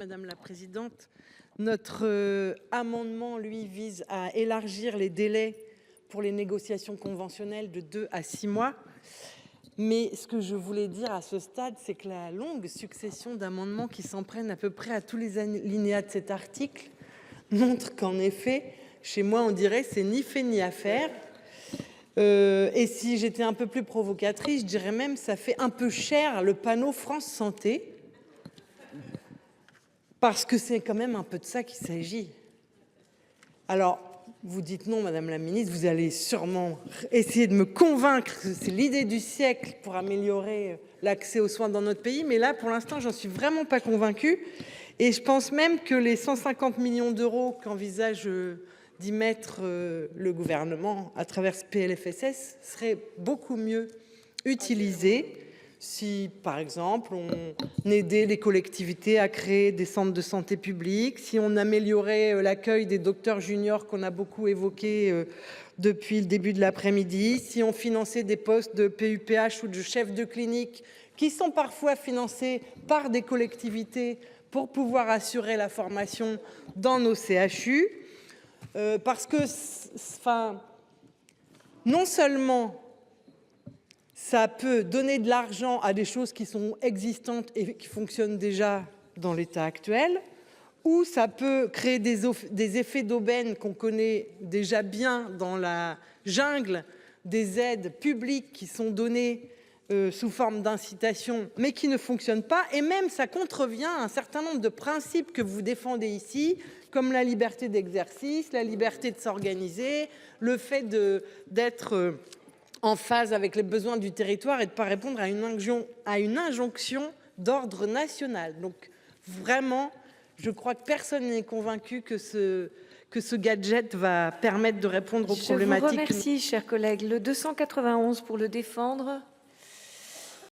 Madame la présidente, notre amendement, lui, vise à élargir les délais pour les négociations conventionnelles de 2 à 6 mois. Mais ce que je voulais dire à ce stade, c'est que la longue succession d'amendements qui s'en prennent à peu près à tous les alinéas de cet article montre qu'en effet, chez moi, on dirait c'est ni fait ni à faire. Et si j'étais un peu plus provocatrice, je dirais même ça fait un peu cher le panneau France Santé. Parce que c'est quand même un peu de ça qu'il s'agit. Alors, vous dites non, Madame la Ministre, vous allez sûrement essayer de me convaincre que c'est l'idée du siècle pour améliorer l'accès aux soins dans notre pays. Mais là, pour l'instant, j'en suis vraiment pas convaincue. Et je pense même que les 150 millions d'euros qu'envisage d'y mettre le gouvernement à travers ce PLFSS seraient beaucoup mieux utilisés si, par exemple, on aidait les collectivités à créer des centres de santé publics, si on améliorait l'accueil des docteurs juniors qu'on a beaucoup évoqué depuis le début de l'après-midi, si on finançait des postes de PUPH ou de chefs de clinique qui sont parfois financés par des collectivités pour pouvoir assurer la formation dans nos CHU. Parce que, non seulement ça peut donner de l'argent à des choses qui sont existantes et qui fonctionnent déjà dans l'état actuel, ou ça peut créer des effets d'aubaine qu'on connaît déjà bien dans la jungle des aides publiques qui sont données sous forme d'incitation, mais qui ne fonctionnent pas. Et même ça contrevient à un certain nombre de principes que vous défendez ici, comme la liberté d'exercice, la liberté de s'organiser, le fait d'être en phase avec les besoins du territoire et de ne pas répondre à une injonction d'ordre national. Donc vraiment, je crois que personne n'est convaincu que ce gadget va permettre de répondre aux problématiques. Je vous remercie, chers collègues. Le 291 pour le défendre.